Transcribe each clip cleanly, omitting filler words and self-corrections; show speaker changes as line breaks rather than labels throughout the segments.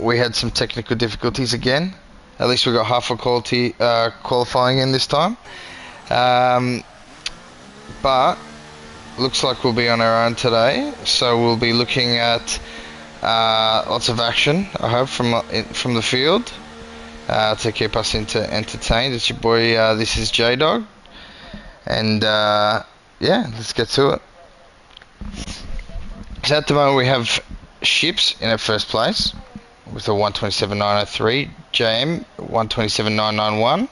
we had some technical difficulties again. At least we got half a qualifying in this time. But looks like we'll be on our own today, so we'll be looking at lots of action, I hope, from the field to keep us entertained. It's your boy, this is J-Dog, and yeah, let's get to it. So at the moment we have Ships in our first place with a 127.903, JM 127.991,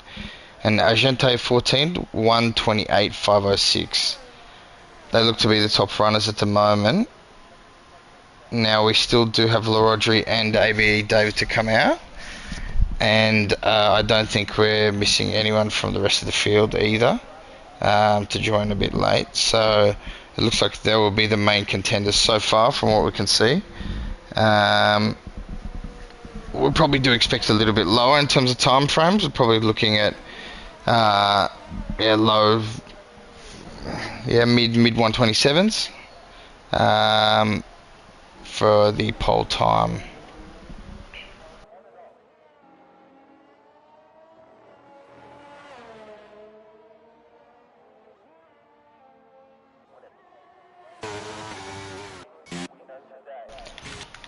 and Agente 14 128.506. They look to be the top runners at the moment. Now we still do have LaRodri and ABE Dave to come out, and I don't think we're missing anyone from the rest of the field either to join a bit late. So it looks like they will be the main contenders so far from what we can see. We probably do expect a little bit lower in terms of time frames. We're probably looking at mid 127s for the pole time.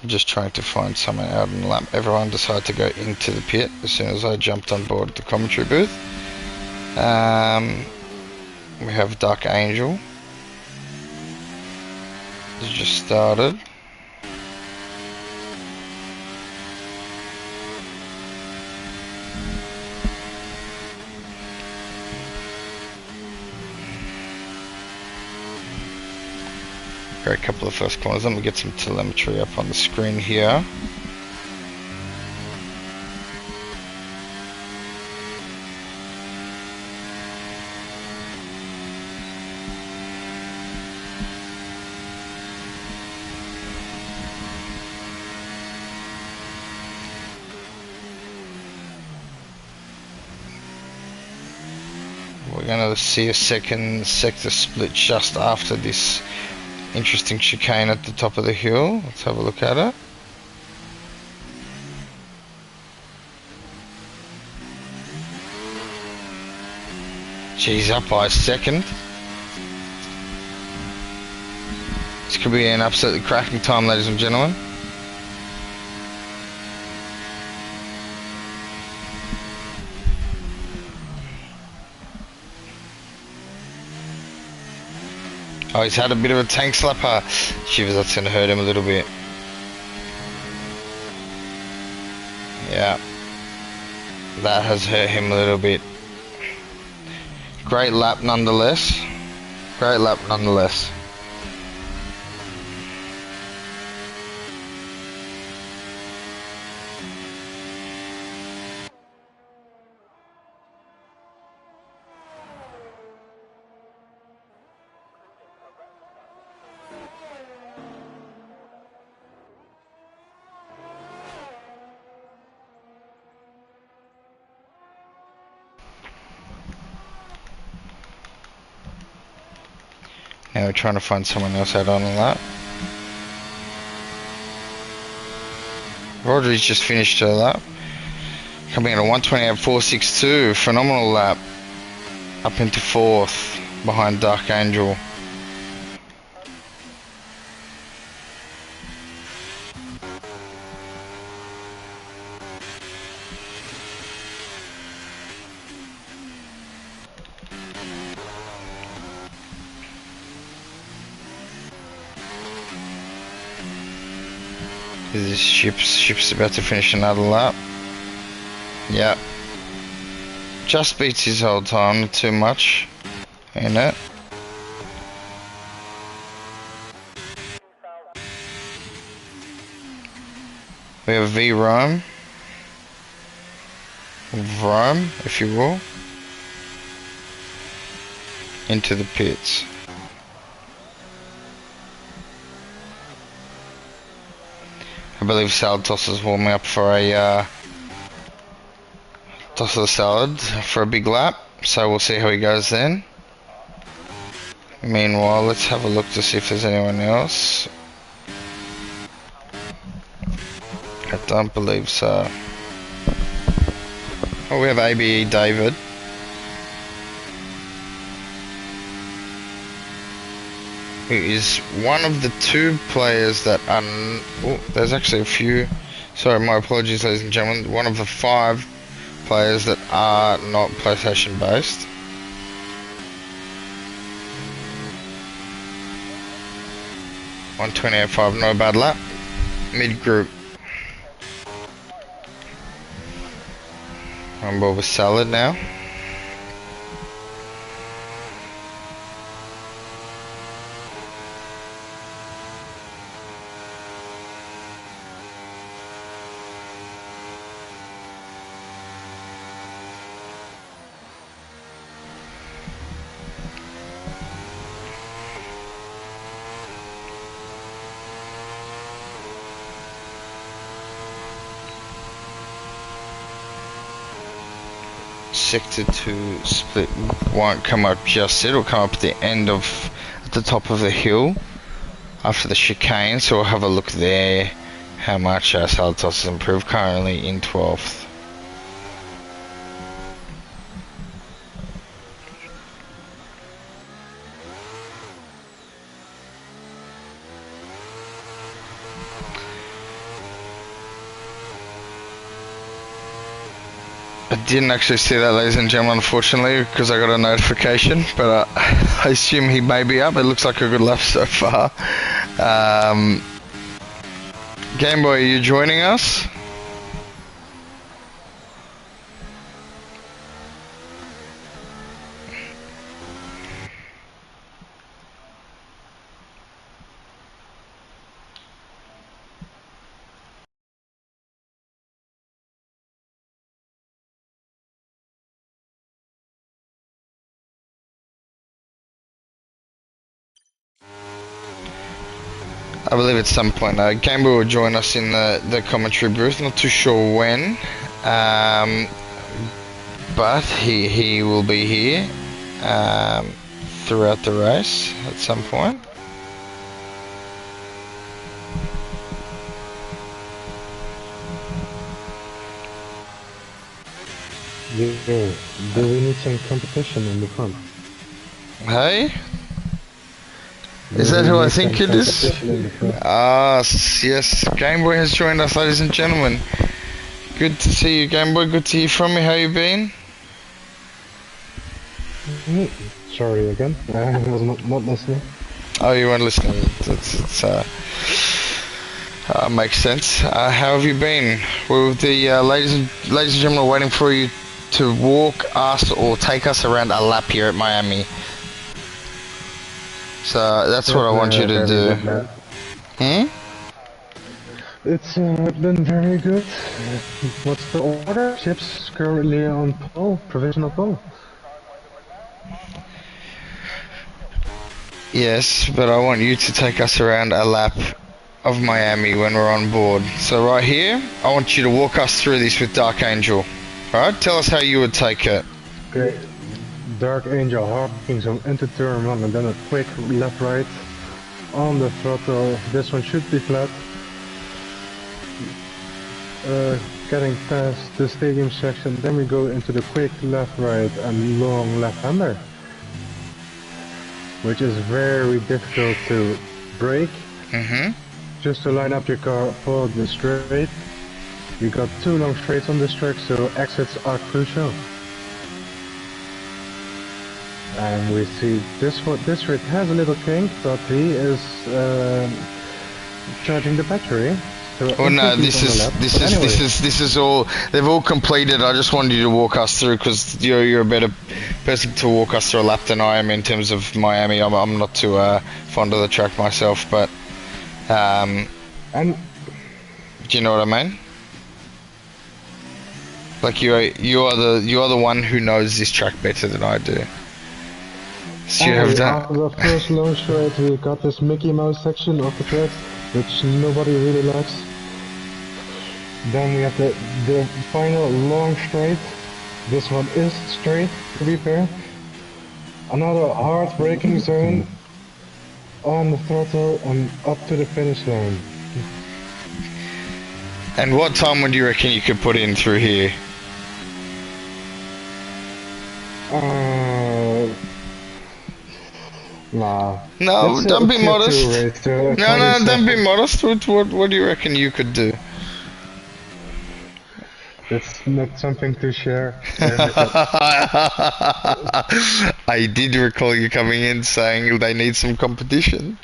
I'm just trying to find someone out on the lap. Everyone decided to go into the pit as soon as I jumped on board the commentary booth. We have Dark Angel. It's just started. Great couple of first corners. Let me get some telemetry up on the screen here. We're going to see a second sector split just after this interesting chicane at the top of the hill. Let's have a look at it. Geez, up by a second. This could be an absolutely cracking time, ladies and gentlemen. Oh, he's had a bit of a tank slapper. Shivers, that's going to hurt him a little bit. Yeah. That has hurt him a little bit. Great lap nonetheless. Great lap nonetheless. Now we're trying to find someone else out on the lap. Rodri's just finished her lap. Coming in at 128.462. Phenomenal lap. Up into fourth behind Dark Angel. This ship's about to finish another lap. Yep. Just beats his whole time, not too much in it. We have Vrome, if you will, into the pits. I believe Salad Toss is warming up for a toss of the salad for a big lap, so we'll see how he goes then. Meanwhile, let's have a look to see if there's anyone else. I don't believe so. Oh, we have ABE David. Who is one of the 2 players that are... Oh, there's actually a few... Sorry, my apologies, ladies and gentlemen. One of the 5 players that are not PlayStation based. $128.5, not a bad lap. Mid group. On board with Salad now. Sector 2 split won't come up just yet. It'll come up at the end of, at the top of the hill after the chicane, so we'll have a look there how much Salitos has improved, currently in 12th. I didn't actually see that, ladies and gentlemen, unfortunately, because I got a notification, but I assume he may be up. It looks like a good lap so far. Game Boy, are you joining us? I believe at some point Gamble will join us in the commentary booth. Not too sure when, but he will be here throughout the race at some point.
Yeah, do we need some competition in the front?
Hey? Is that who I think it is? Ah, yes, Gameboy has joined us, ladies and gentlemen. Good to see you, Gameboy. Good to hear from you. How you been?
Sorry again, I was not listening.
Oh, you weren't listening. Makes sense. How have you been? Well, the ladies and gentlemen are waiting for you to walk us or take us around a lap here at Miami. So that's what I want you to do.
It's been very good. What's the order? Chips currently on pole, provisional pole.
Yes, but I want you to take us around a lap of Miami when we're on board. So right here, I want you to walk us through this with Dark Angel. Alright, tell us how you would take it.
Okay. Dark Angel hopping some into turn 1 and then a quick left right on the throttle. This one should be flat. Getting past the stadium section, then we go into the quick left right and long left hander, which is very difficult to brake. Just to line up your car for the straight. You got 2 long straights on this track, so exits are crucial. And we see this rig has a little kink, but he is charging the battery. So
oh no, this is all, they've all completed. I just wanted you to walk us through because you're a better person to walk us through a lap than I am in terms of Miami. I'm not too fond of the track myself, but
and
do you know what I mean? Like you are the one who knows this track better than I do. So you have done.
After the first long straight, we got this Mickey Mouse section of the track, which nobody really likes. Then we have the final long straight. This one is straight, to be fair. Another hard braking zone on the throttle and up to the finish line.
And what time would you reckon you could put in through here?
Nah.
No,
That's
don't
a
be
tier 2
modest.
race, so
No, no, don't be
47.
modest. What do you reckon you could do?
That's not something to share. Damn it.
I did recall you coming in saying they need some competition.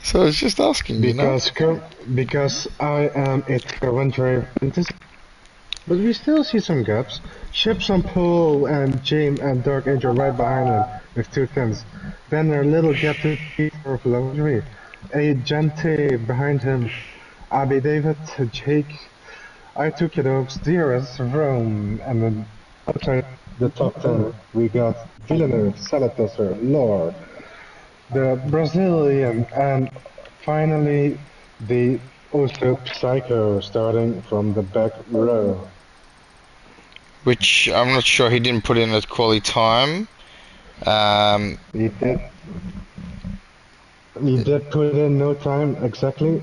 So I was just asking, you know?
Because I am a tier 1 driver, but we still see some gaps. Ships on pole and James and Dark Angel right behind him with 2 tenths. Then a little gap to Peter of Laundry. A Gente behind him. Abby David, Jake, I took it Oaks, DRS, Rome, and then outside the top 10 we got Villeneuve, Salatoser, Lore, the Brazilian, and finally the also Psycho starting from the back row.
Which I'm not sure he didn't put in a quality time.
He did. He did put in no time exactly.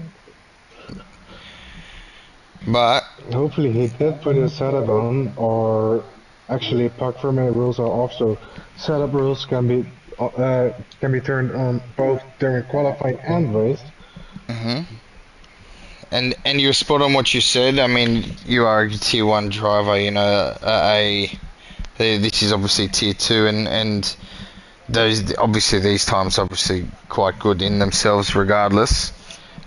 But
Hopefully he did put his setup on, or actually park permit rules are off, so setup rules can be turned on both during qualifying and race.
and you're spot on what you said. I mean, you are a tier 1 driver, you know. This is obviously tier 2, and those obviously these times obviously quite good in themselves, regardless,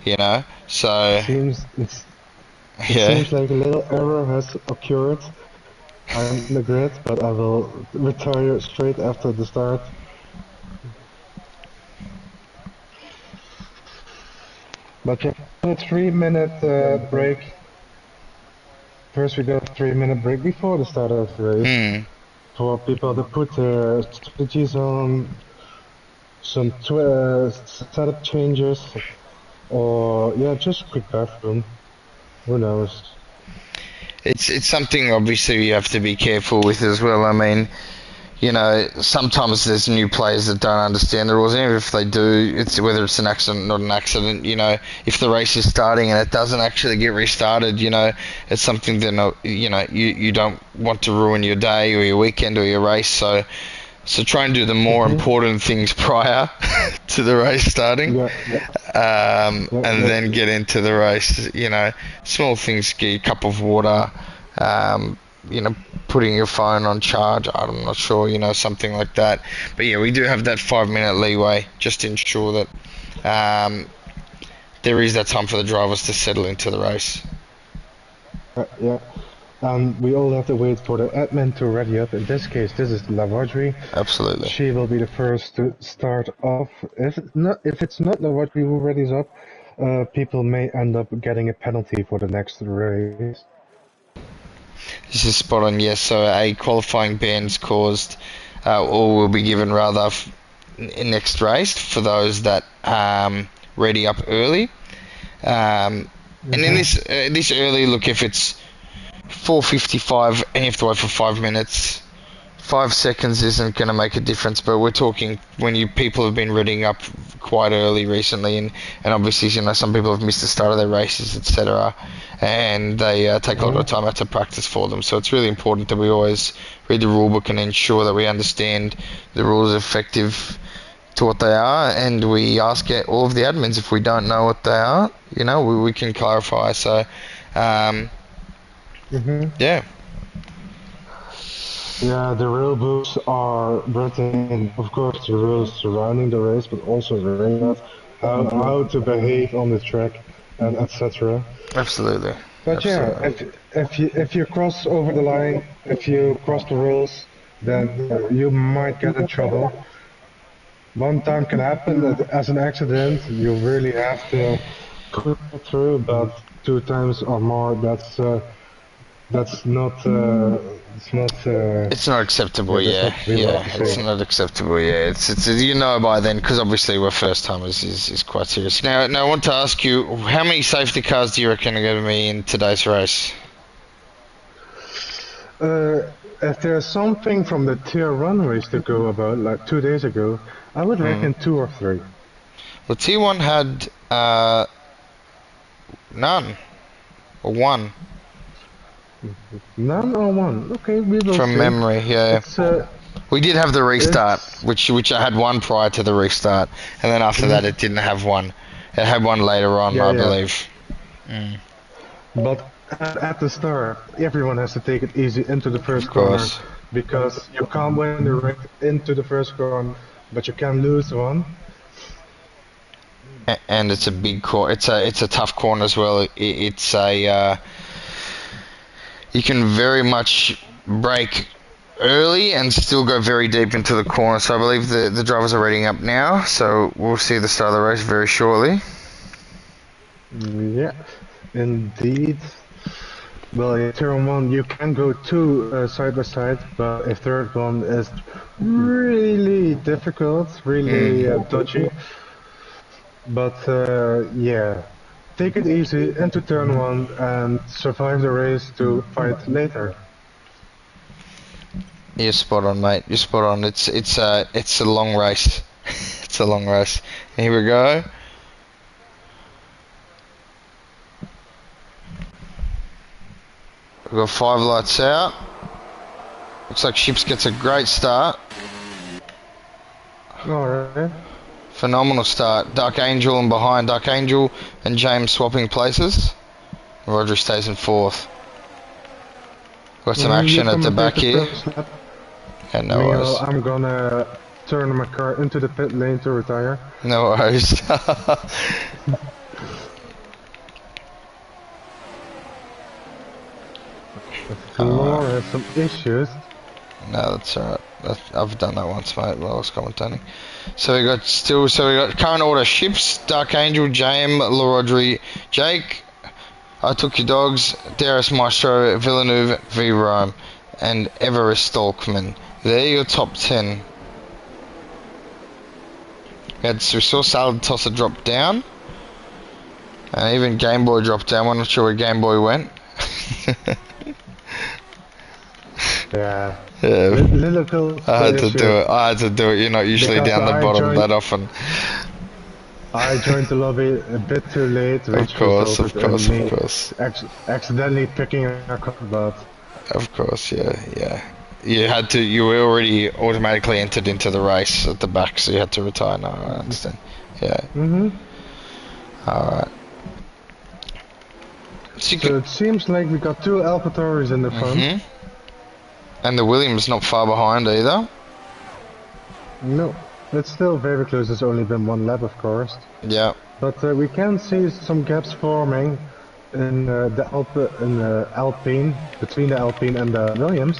you know. So
It
yeah.
seems like a little error has occurred. I'm the grid, but I will retire straight after the start. But yeah, a 3-minute break. First we got a 3-minute break before the start of the race. For people to put their strategies on, some setup changes, or yeah, just quick bathroom. Who knows?
It's something obviously you have to be careful with as well. I mean, you know, sometimes there's new players that don't understand the rules, and even if they do, it's whether it's an accident, not an accident. You know, if the race is starting and it doesn't actually get restarted, you know, it's something that you don't want to ruin your day or your weekend or your race. So try and do the more important things prior to the race starting, and then get into the race. You know, small things, get a cup of water, you know, putting your phone on charge. I'm not sure, you know, something like that. But yeah, we do have that 5-minute leeway just to ensure that there is that time for the drivers to settle into the race.
Yeah. We all have to wait for the admin to ready up. In this case, this is Lavodry.
Absolutely.
She will be the first to start off. If it's not Lavodry who readies up, people may end up getting a penalty for the next race.
This is spot on, yes. So a qualifying ban's caused, or will be given rather, in next race for those that ready up early. And in this early, look, if it's 4:55 and you have to wait for 5 minutes, 5 seconds isn't going to make a difference. But we're talking when people have been readying up quite early recently, and obviously, you know, some people have missed the start of their races, etc., and they take a lot of time out to practice for them. So it's really important that we always read the rule book and ensure that we understand the rules effective to what they are, and we ask all of the admins if we don't know what they are, you know, we can clarify. So yeah.
Yeah, the rule books are written, of course, the rules surrounding the race, but also the ring, how to behave on the track, and etc.
Absolutely.
But
Absolutely.
yeah, if you cross over the line, if you cross the rules, then you might get in trouble. One time can happen that as an accident, you really have to put it through, but 2 times or more, that's not
it's not acceptable.
that's
Yeah,
not
it's not acceptable. Yeah, it's you know by then, because obviously we're first timers is quite serious. Now I want to ask you, how many safety cars do you reckon are going to be in today's race?
If there's something from the tier 1 race to go about, like 2 days ago, I would reckon 2 or 3.
Well, T1 had none. or one
None or one? Okay, we will
from
see.
memory. Yeah,
It's
we did have the restart,
it's
which I had one prior to the restart, and then after that it didn't have one. It had one later on,
yeah,
I
yeah.
believe.
But at the start, everyone has to take it easy into the first
Of
corner
course.
because you can't win the race into the first corner, but you can lose one.
And it's a big corner. It's a tough corner as well. It's a you can very much brake early and still go very deep into the corner. So I believe the drivers are reading up now. So we'll see the start of the race very shortly.
Yeah, indeed. Well, in turn one, you can go two side by side, but a third one is really difficult, really dodgy. But yeah, take it easy into turn one and survive the race to fight later.
You're spot on, mate. You're spot on. It's a long race. It's a long race. And here we go. We've got 5 lights out. Looks like Ships gets a great start.
Alright.
Phenomenal start. Dark Angel and behind. Dark Angel and James swapping places. Rodri stays in 4th. Got some action at the back here. Yeah, no worries.
I'm gonna turn my car into the pit lane to retire.
No worries.
Floor has some issues.
No, that's alright. I've done that once, mate, while I was commentating. So we got current order: Ships, Dark Angel, James, Larodri, Jake, I Took Your Dogs, Darius Maestro, Villeneuve, V Rome, and Everest Stalkman. They're your top 10. We saw Salad Tosser drop down, and even Game Boy dropped down. I'm not sure where Game Boy went.
Yeah.
Yeah.
Little
I had to do it. I had to do it. You're not usually
because
down the
I
bottom
joined-
that often.
I joined the lobby a bit too late, which
Of course,
resulted
of course,
in me
of course.
accidentally picking a car, but
Of course, yeah, yeah. You were already automatically entered into the race at the back, so you had to retire. No, I understand. Yeah. Alright. So
it seems like we got two AlphaTauris in the front.
And the Williams not far behind either.
No, it's still very close. It's only been one lap, of course.
Yeah.
But we can see some gaps forming in the Alpine, between the Alpine and the Williams.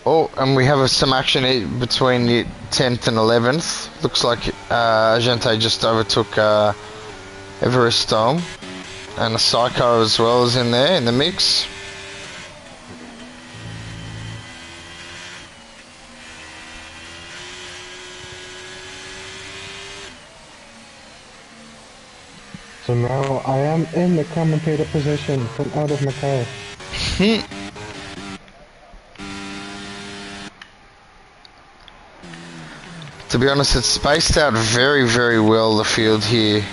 Oh, and we have some action between the 10th and 11th. Looks like Agente just overtook Everest Storm. And the Psycho as well is in there, in the mix.
So now I am in the commentator position from out of my car.
To be honest, it's spaced out very, very well, the field here.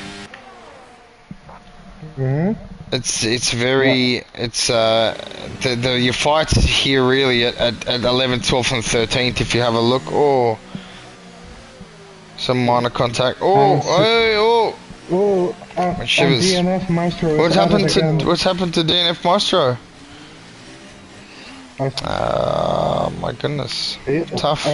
It's very, your fights here really at 11th, 12th and 13th if you have a look. Oh, some minor contact. Oh.
And
Shivers.
DNF Maestro.
What's happened to DNF Maestro? My goodness. Tough.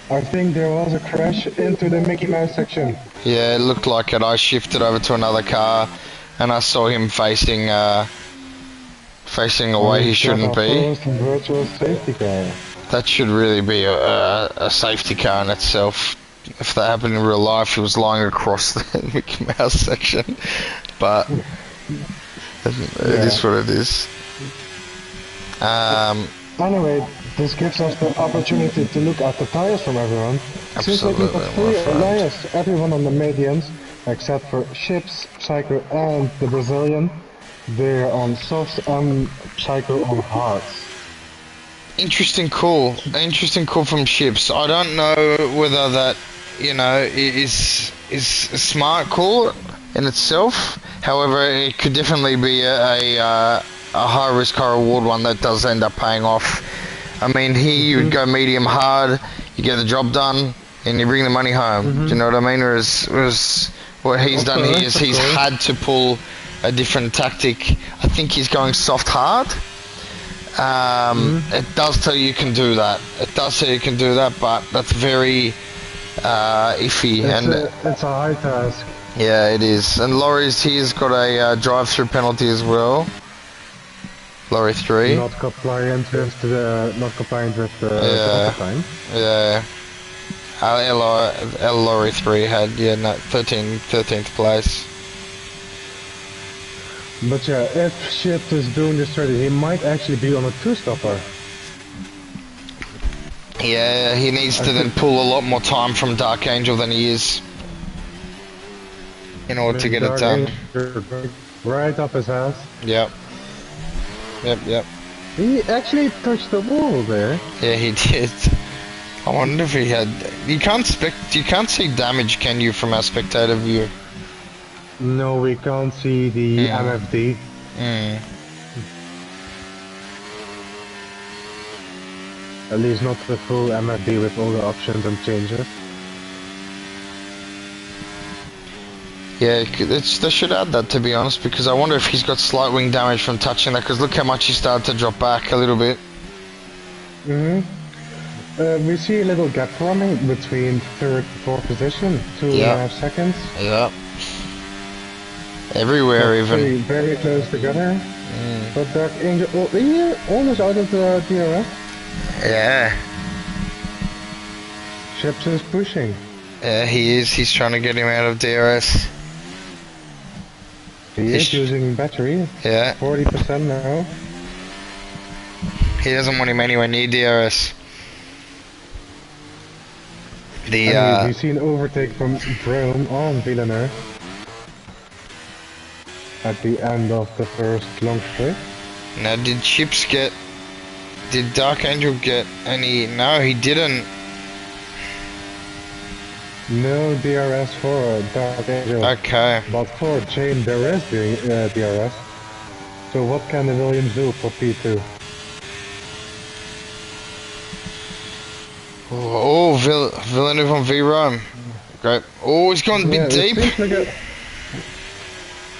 I think there was a crash into the Mickey Mouse section.
Yeah, it looked like it. I shifted over to another car and I saw him facing away he shouldn't be.
Virtual safety car.
That should really be a safety car in itself. If that happened in real life, he was lying across the Mickey Mouse section. But it is what it is.
Anyway, this gives us the opportunity to look at the tires from everyone. Seems like we've got three tires, everyone on the mediums, except for Ships, Psycho and the Brazilian. They're on softs and Psycho on hards.
Interesting call from Ships. I don't know whether that, is a smart call in itself. However, it could definitely be a high risk, high reward one that does end up paying off. I mean, here you would go medium hard, you get the job done, and you bring the money home. Do you know what I mean? Whereas what he's done here is he's had to pull a different tactic. I think he's going soft hard. It does tell you can do that. It does say you can do that, but that's very iffy.
It's a high task.
Yeah, it is. And Laurie's he's got a drive-through penalty as well. Lorry 3.
Not compliant with the time.
Yeah. L Lorry 3 had 13th place.
But yeah, if Chips is doing this strategy, he might actually be on a 2-stopper.
Yeah, he needs to then pull a lot more time from Dark Angel than he is in order to get it done.
Right up his ass.
Yep.
He actually touched the wall there.
Yeah, he did. I wonder if he had. You can't see damage, can you, from our spectator view?
No, we can't see the MFD. At least not the full MFD with all the options and changes.
Yeah, they should add that, to be honest, because I wonder if he's got slight wing damage from touching that, because look how much he started to drop back a little bit.
We see a little gap forming between 3rd and 4th position, 2.5 seconds.
Yeah. Everywhere, even.
Very close together. But Dark Angel, almost out of the DRS.
Yeah.
Chips is pushing.
Yeah, he is. He's trying to get him out of DRS.
He is using battery.
Yeah.
40% now.
He doesn't want him anywhere near DRS.
We see an overtake from Drone on Villeneuve at the end of the first long straight.
Now, did Dark Angel get any? No, he didn't.
No DRS for Dark Angel.
Okay.
But for Chain there is DRS. So what can the Williams do for P2?
Oh, Villeneuve on V-Rome. Great. Oh, he's gone a bit deep.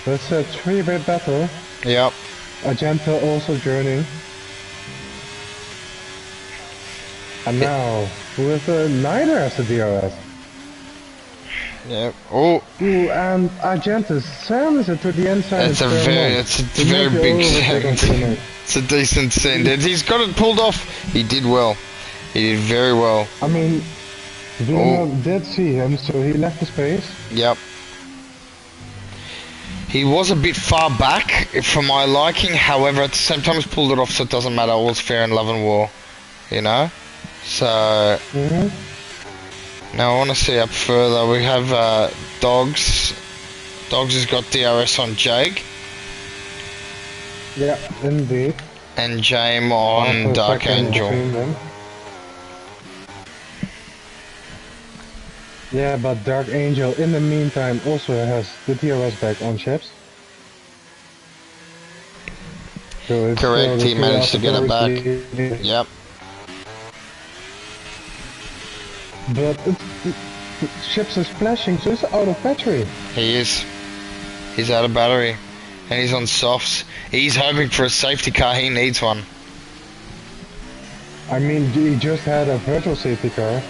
That's a 3-way battle.
Yep.
Argento also joining. And now, with neither has a DRS.
Yep. Oh.
Ooh, and Argento sends it to the inside.
It's a very big send. It's a decent send. And he's got it pulled off. He did well. He did very well.
I mean, Villeneuve did see him, so he left the space.
Yep. He was a bit far back for my liking, however at the same time he's pulled it off, so it doesn't matter, all's fair in love and war, you know? So, now I want to see up further, we have Dogs. Dogs has got DRS on Jake.
Yeah, indeed.
And James on Dark Angel.
Yeah, but Dark Angel in the meantime also has the DRS back on Chips. So it's
correct, he managed to get it back. Yep.
But Chips is flashing, so he's out of battery.
He is. He's out of battery. And he's on softs. He's hoping for a safety car, he needs one.
I mean, he just had a virtual safety car.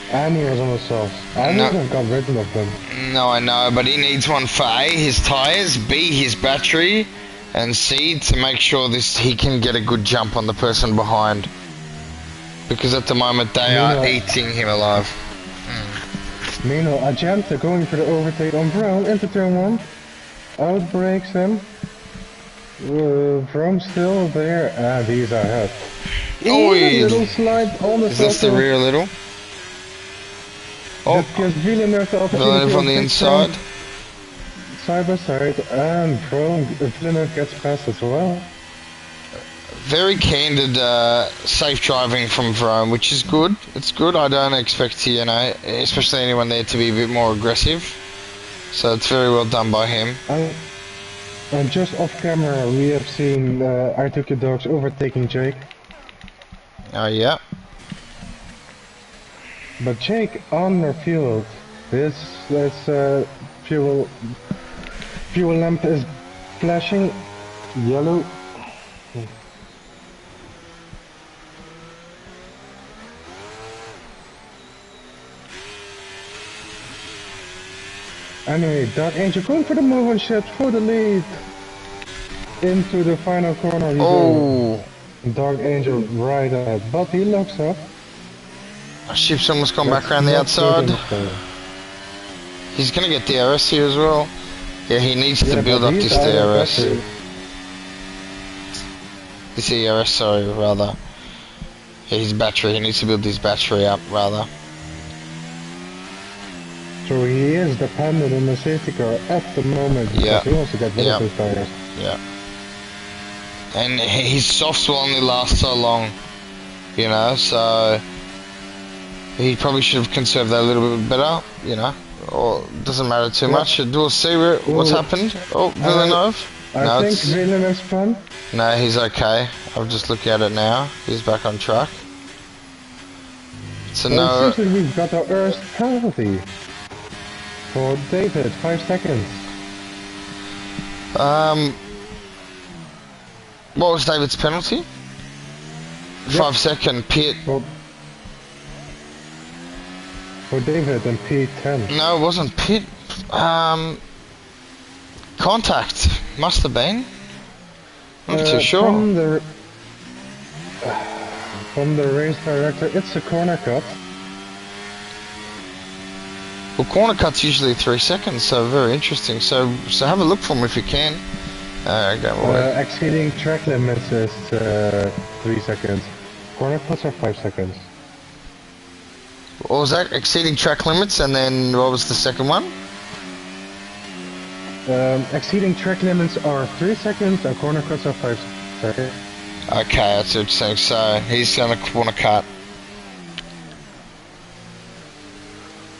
And he was on the softs. I haven't got rid of them.
No, I know, but he needs one for A, his tyres, B, his battery, and C, to make sure he can get a good jump on the person behind. Because at the moment they are eating him alive.
Meanwhile, Argento going for the overtake on Brown into turn 1. Outbreaks him. Brown still there, and he's ahead.
Oh,
little slide on the
is this the rear little?
Oh, that gives Villeneuve the opportunity.
Villeneuve on the inside.
Side by side, and Villeneuve gets past as well.
Very candid, safe driving from Vrome, which is good. It's good. I don't expect, you know, especially anyone there to be a bit more aggressive. So it's very well done by him.
And just off camera, we have seen I Took Your Dogs overtaking Jake.
Oh, yeah.
But Jake underfueled. This fuel lamp is flashing yellow. Anyway, Dark Angel going for the move on Ships for the lead. Into the final corner we go. Dark Angel right ahead, but he looks up.
Ship's almost gone back around the outside. He's gonna get DRS here as well. Yeah, he needs to build up this DRS. This ERS, sorry, rather. Yeah, his battery, he needs to build his battery up, rather.
So he is dependent on the safety car at the moment because he wants to get rid of his tires.
Yeah. And his softs will only last so long, you know, so he probably should have conserved that a little bit better, you know, or doesn't matter too much. We'll see what's happened. Oh, Villeneuve.
I think Villeneuve's fun.
No, he's okay. I'm just looking at it now. He's back on track. So no.
It seems that we've got our first penalty for David, 5 seconds.
What was David's penalty? 5 second pit.
For David and P10.
No, it wasn't pit. Contact must have been. I'm not too sure.
From the race director, it's a corner cut.
Well, corner cut's usually 3 seconds, so very interesting. So have a look for him if you can.
Exceeding track limits is 3 seconds. Corner cuts are 5 seconds.
What was that? Exceeding track limits, and then what was the second one?
Exceeding track limits are 3 seconds, and corner cuts are 5 seconds.
Okay, that's what you're saying. So he's going to corner cut.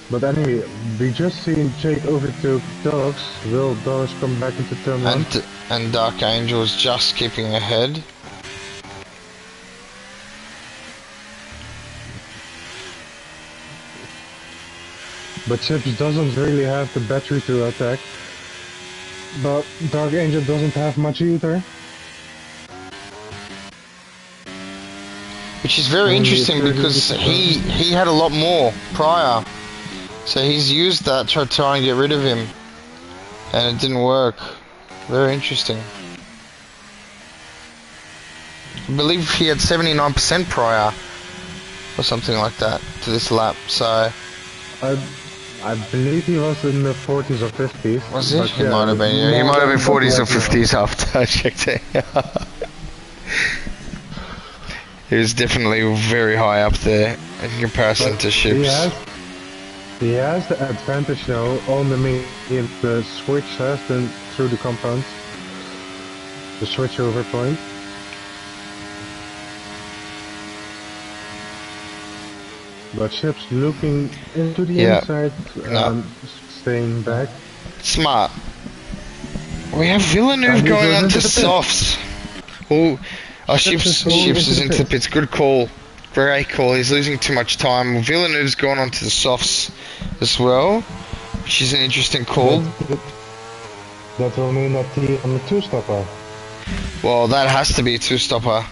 But anyway, we just seen Jake overtook Dogs. Will Dogs come back into turn 1?
And Dark Angel is just keeping ahead.
But Chips doesn't really have the battery to attack. But Dark Angel doesn't have much either.
Which is very interesting because he had a lot more prior. So he's used that to try and get rid of him. And it didn't work. Very interesting. I believe he had 79% prior. Or something like that to this lap. So
I believe he was in the 40s or 50s.
Was he? He might have been, yeah. He might have been 40s or 50s after I checked it. He was definitely very high up there in comparison to Ships.
He has the advantage now on the medium. The switch has been through the compound. The switch over point. But Ships looking into the inside, staying back.
Smart. We have Villeneuve going on to softs. Ships is into the pits. Good call. Great call. He's losing too much time. Villeneuve's gone on to the softs as well, which is an interesting call.
That will mean that he's on the two-stopper.
Well, that has to be a two-stopper.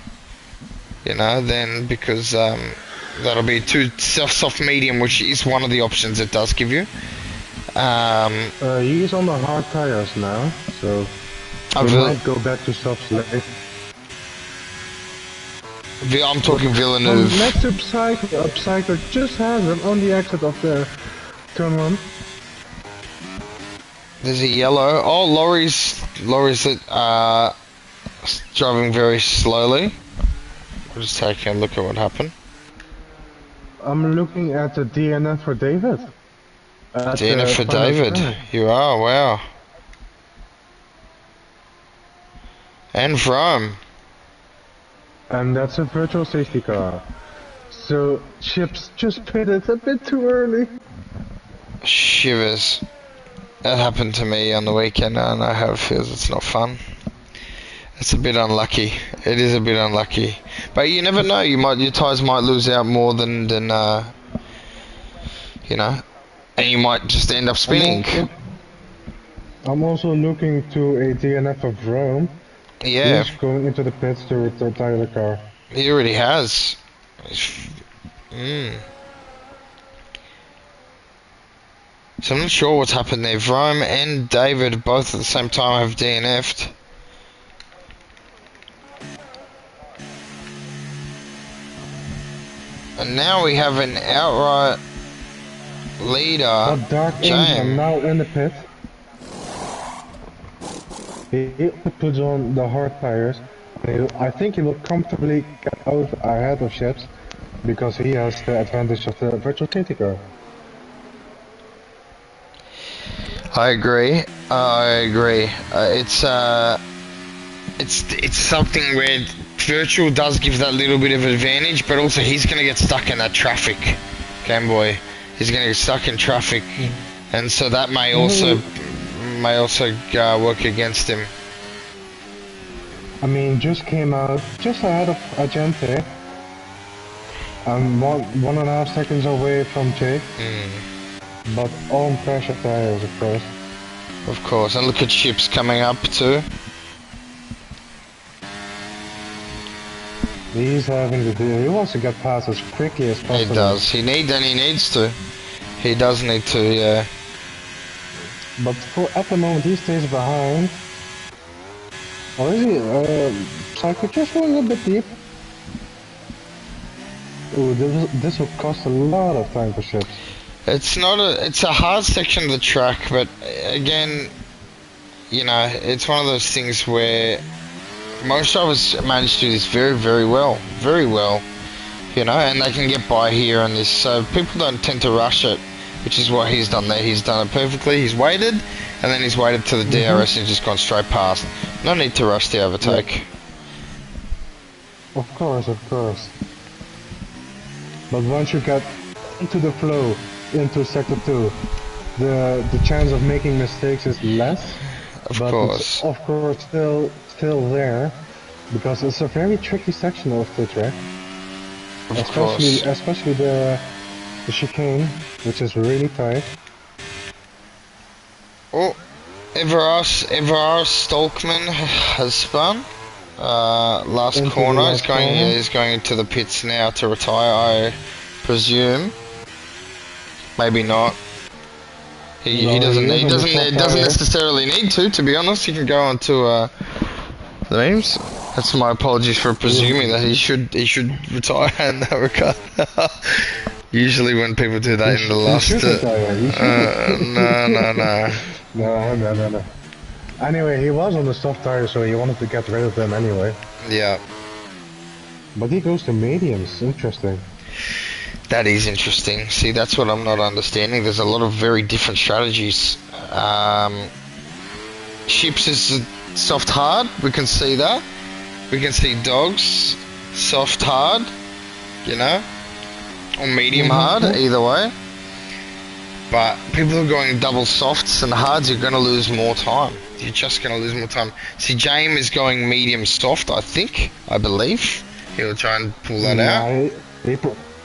You know, then because that'll be soft medium, which is one of the options it does give you.
He's on the hard tires now, so he might go back to softs later.
I'm talking Villeneuve.
Next Upcycler just has him on the exit of the turn 1.
There's a yellow. Oh, Laurie's driving very slowly. We'll just take a look at what happened.
I'm looking at the DNF for David.
DNF for David. You are, wow. And Vrome.
And that's a virtual safety car. So Chips just pitted a bit too early.
Shivers. That happened to me on the weekend. I know how it feels. It's not fun. It's a bit unlucky. It is a bit unlucky, but you never know. Your tires might lose out more than you know, and you might just end up spinning.
I'm also looking to a DNF of Rome.
Yeah,
He's going into the pits to retire the car.
he already has. So I'm not sure what's happened there. Rome and David both at the same time have DNF'd. And now we have an outright leader,
But Dark Angel
James.
now in the pit. He puts on the hard tires. I think he will comfortably get out ahead of Ships because he has the advantage of the virtual safety car.
I agree. It's something where virtual does give that little bit of advantage, but also he's gonna get stuck in that traffic, Game Boy. He's gonna get stuck in traffic, and so that may also work against him.
I mean, just came out just ahead of Agente. I'm 1.5 seconds away from Jake. But on pressure tires, of course.
Of course, and look at Ships coming up too.
He's having to do. He wants to get past as quickly as possible.
He does. He needs to. He does need to, yeah.
But at the moment, he stays behind. Or is he? Psycho just going a bit deep. Ooh, this will cost a lot of time for Ships.
It's a hard section of the track, but again, you know, it's one of those things where most drivers manage to do this very, very well, you know, and they can get by here on this, so people don't tend to rush it, which is what he's done there. He's done it perfectly. He's waited, and then he's waited to the DRS and just gone straight past. No need to rush the overtake.
Yeah. Of course. But once you get into the flow, into sector 2, the chance of making mistakes is less.
Of
but
course.
It's of course still there, because it's a very tricky section of the track. Especially the chicane, which is really tight.
Oh, Everard Stolkman has spun. Last
Into
corner.
He's
going into the pits now to retire, I presume. Maybe not. He doesn't necessarily need to be honest. He can go on to the memes. That's my apologies for presuming that he should retire in that regard. Usually when people do that in the last
No. Anyway, he was on the soft tire, so he wanted to get rid of them anyway.
Yeah.
But he goes to mediums. Interesting.
That is interesting. See, that's what I'm not understanding. There's a lot of very different strategies. Ships is soft hard. We can see that. We can see Dogs soft hard. You know, or medium hard. Either way. But people who are going double softs and hards, you're going to lose more time. You're just going to lose more time. See, James is going medium soft. I believe he'll try and pull that out.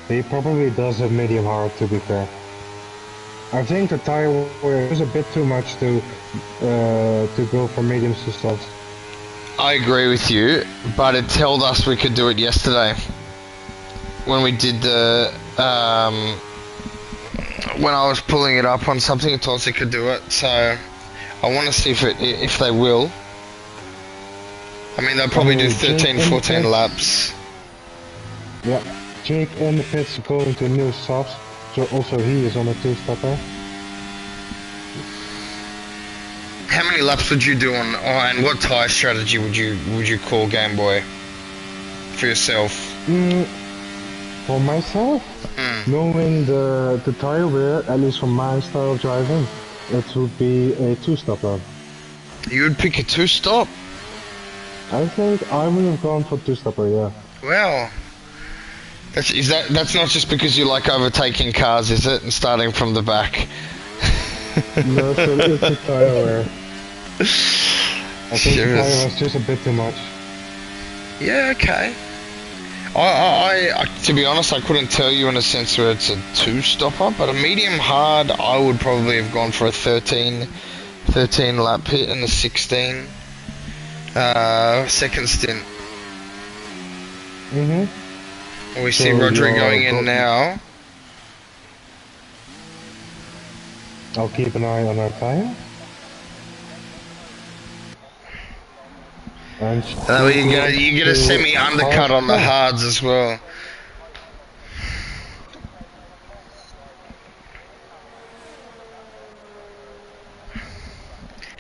He probably does a medium hard, to be fair. I think the tire wear is a bit too much to go from mediums to softs.
I agree with you, but it told us we could do it yesterday when we did the when I was pulling it up on something. It told us it could do it, so I want to see if they will. I mean, they'll probably do 13, 14 laps.
Yeah. Jake in the pits going to new softs, so also he is on a 2-stopper.
How many laps would you do on, and what tyre strategy would you call Game Boy for yourself?
For myself, knowing the tyre wear, at least for my style of driving, it would be a 2-stopper.
You would pick a 2-stop?
I think I would have gone for 2-stopper, yeah.
Well. That's not just because you like overtaking cars, is it? And starting from the back.
No, so it's a tire wear. I think the tire
Shivers.
was just a bit too much.
Yeah, okay. To be honest, I couldn't tell you in a sense where it's a two-stopper, but a medium hard, I would probably have gone for a 13 lap hit and a 16 second stint. We see Rodri going in now.
I'll keep an eye on our tire. And
That way you get a semi undercut on the hards as well.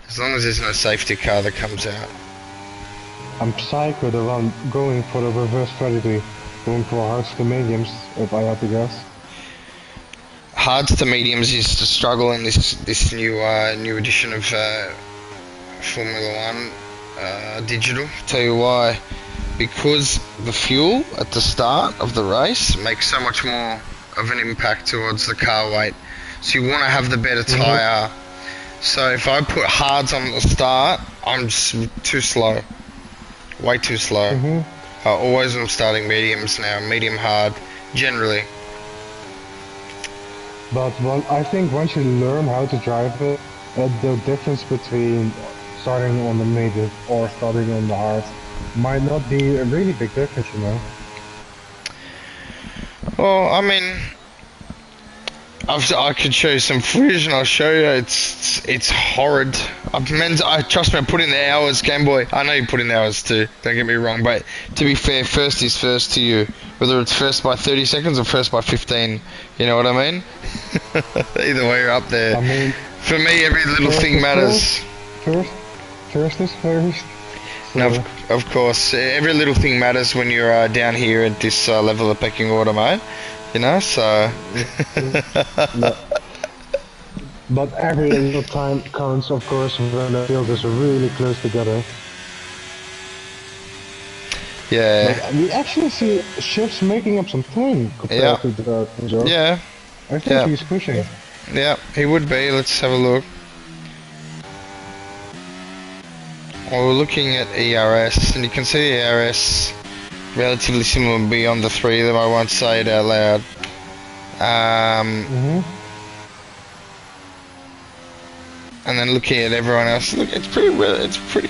As long as there's no safety car that comes out.
I'm Psycho, the one going for the reverse strategy, going for hards to mediums, if I had to guess.
Hards to mediums is the struggle in this new edition of Formula One digital. Tell you why, because the fuel at the start of the race makes so much more of an impact towards the car weight. So you want to have the better tyre. So if I put hards on the start, I'm just too slow. Way too slow. I always am starting mediums now, medium hard, generally.
But I think once you learn how to drive it, the difference between starting on the medium or starting on the hard might not be a really big difference, you know.
Well, I mean, I could show you some footage and I'll show you. It's horrid. Trust me, I put in the hours, Game Boy. I know you put in the hours too. Don't get me wrong, but to be fair, first is first to you. Whether it's first by 30 seconds or first by 15, you know what I mean? Either way, you're up there.
I mean,
for me, every little thing matters.
First is first. So.
No, of course, every little thing matters when you're down here at this level of pecking order, mate. You know, so.
But every little time counts, of course, when the field is really close together.
Yeah.
But we actually see Shifts making up some time compared to the job.
Yeah.
I think he's pushing.
Yeah, he would be. Let's have a look. Well, we're looking at ERS, and you can see ERS relatively similar beyond the three of them. I won't say it out loud. And then looking at everyone else, look, it's pretty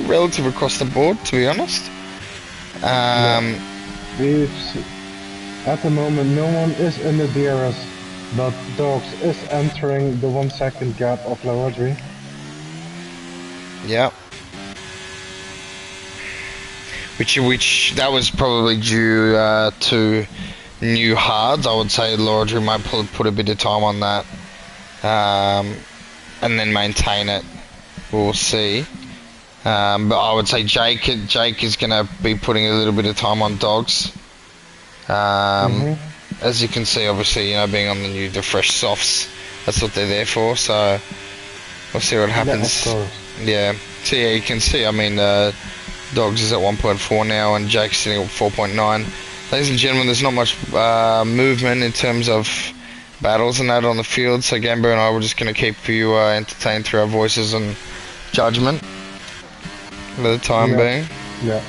relative across the board, to be honest.
At the moment, no one is in the DRS, but Dogs is entering the 1 second gap of LaRodri.
Yeah. Which that was probably due to new hards. I would say LaRodri might put a bit of time on that, and then maintain it. We'll see. But I would say Jake is going to be putting a little bit of time on Dogs. As you can see, obviously, you know, being on the fresh softs, that's what they're there for. So we'll see what happens. Yeah. So yeah, you can see. I mean, Dogs is at 1.4 now, and Jake's sitting at 4.9. Ladies and gentlemen, there's not much movement in terms of battles and that on the field. So Gambo and I were just going to keep you entertained through our voices and judgment for the time being.
Yeah.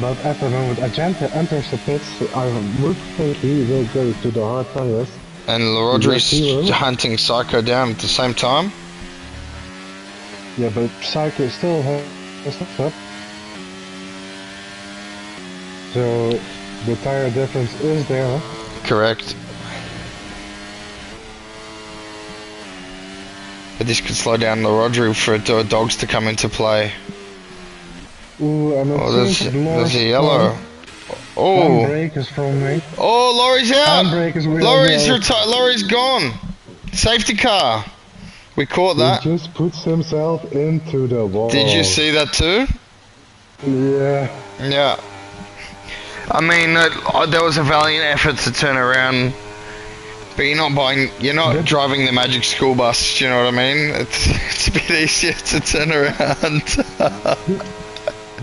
But at the moment, Agenta enters the pits. I would think he will go to the hard tires.
And LaRodri's hunting Psycho down at the same time.
Yeah, but Psycho still has the up. So the tire difference is there.
Correct. But this could slow down LaRodri for Dogs to come into play.
Ooh, and
there's a yellow. Oh.
Handbrake is from me.
Oh, Laurie's out.
Handbrake is
Laurie's retired. Laurie's gone. Safety car. We caught that.
He just puts himself into the wall.
Did you see that too?
Yeah.
Yeah. I mean, that was a valiant effort to turn around, but you're not driving the Magic School Bus. Do you know what I mean? It's a bit easier to turn around.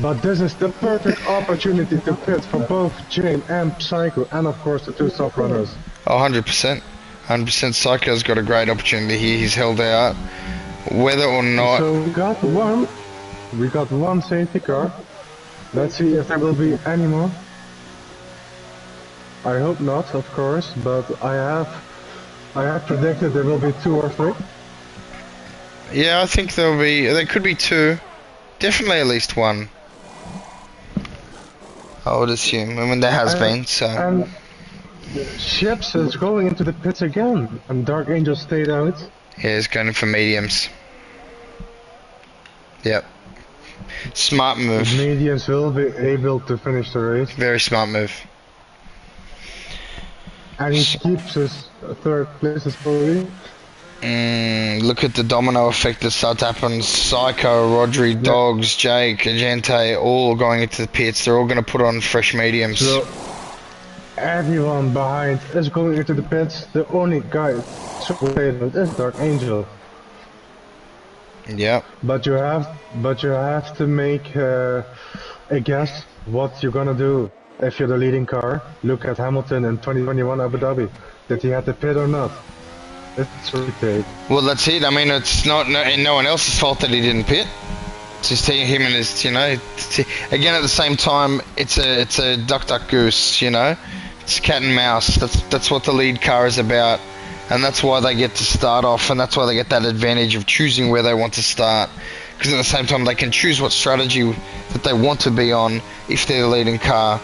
But this is the perfect opportunity to pit for both Jane and Psycho, and of course the two top runners.
Oh, 100%. 100% Psycho's got a great opportunity here. He's held out. Whether or not...
So we got one safety car. Let's see if there will be any more. I hope not, of course, but I have predicted there will be 2 or 3.
Yeah, I think there could be 2. Definitely at least 1. I would assume. I mean, there has been, so...
And Ships is going into the pits again, and Dark Angel stayed out.
Yeah, he's going for mediums. Yep. Smart move.
The mediums will be able to finish the race.
Very smart move.
And he keeps his 3rd place as probably.
Look at the domino effect that starts to happen. Psycho, Rodri, Dogs, Jake, Agente, all going into the pits. They're all going to put on fresh mediums.
So everyone behind is going into the pits. The only guy separated is Dark Angel.
Yep.
But you have to make a guess what you're gonna do if you're the leading car. Look at Hamilton in 2021 Abu Dhabi. Did he have to pit or not? It's retake.
Well, that's it. I mean, it's not no one else's fault that he didn't pit. It's just him and his, again, at the same time, it's a duck goose, It's cat and mouse. That's what the lead car is about. And that's why they get to start off, and that's why they get that advantage of choosing where they want to start. Because at the same time, they can choose what strategy that they want to be on if they're the leading car.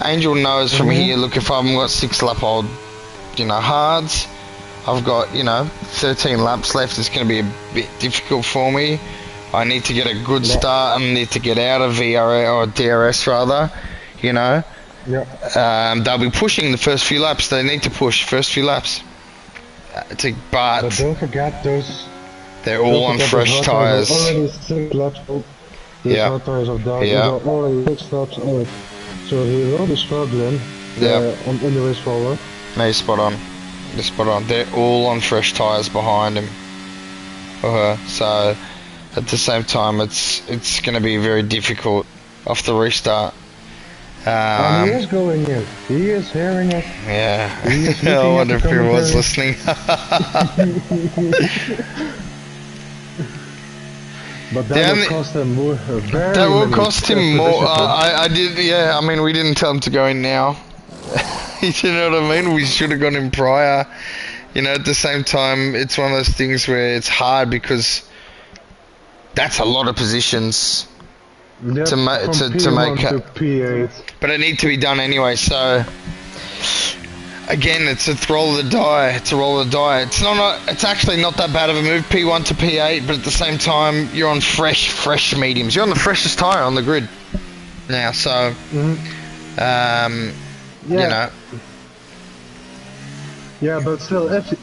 Angel knows from here, look, if I've got 6 lap old, hards, I've got, 13 laps left, it's going to be a bit difficult for me. I need to get a good start, I need to get out of VRS, or DRS rather, They'll be pushing the first few laps, they need to push first few laps. But
don't forget
they're all on fresh tyres.
Already 6 laps old.
Yeah.
Tires of Dark.
Yeah.
Already 6 laps old. So he will be struggling in the race forward.
No, you're spot on. You're spot on. They're all on fresh tyres behind him. Or her. So at the same time, it's going to be very difficult off the restart.
And he is going in. He is hearing us.
Yeah. I wonder if he was listening.
But that will cost him more.
That will cost him more. I did. Yeah. I mean, we didn't tell him to go in now. You know what I mean? We should have gone in prior. At the same time, it's one of those things where it's hard because that's a lot of positions.
Yep,
to make
to P8.
But it needs to be done anyway, so again, it's a roll of the die. It's a roll of the die. It's actually not that bad of a move, P1 to P8, but at the same time you're on fresh mediums. You're on the freshest tyre on the grid now, so
Yeah, but still, if you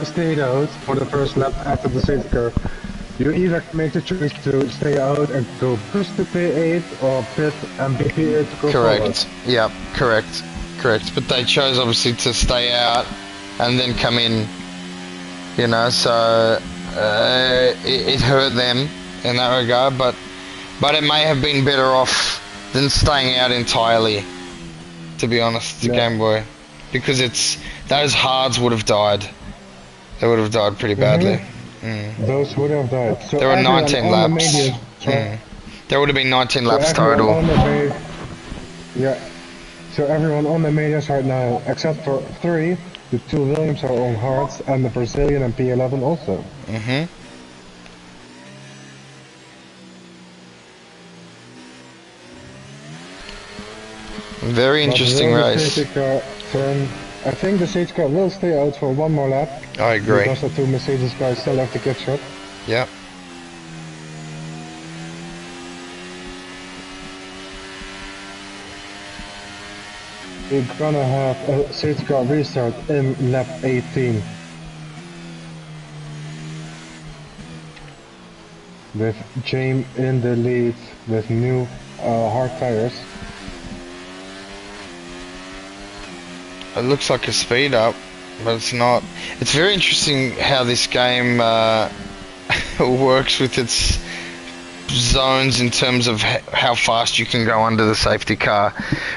stayed out for the first lap after the safety car, you either make the choice to stay out and go push to P8 or pit and be P8 to go
correct.
Forward.
Yep, correct. But they chose obviously to stay out and then come in, so it hurt them in that regard, but it may have been better off than staying out entirely, to be honest, the Game Boy. Because those hards would have died. They would have died pretty badly.
Those would have died. So
there were 19 laps. There would have been 19 laps total.
So everyone on the mediums right now, except for 3, the 2 Williams are on hards, and the Brazilian and P11 also.
Very interesting race.
I think the safety car will stay out for 1 more lap.
I agree.
Because the 2 Mercedes guys still have to catch up.
Yep.
We're gonna have a safety car restart in lap 18. With James in the lead with new hard tires.
It looks like a speed up, but it's not. It's very interesting how this game works with its zones in terms of how fast you can go under the safety car.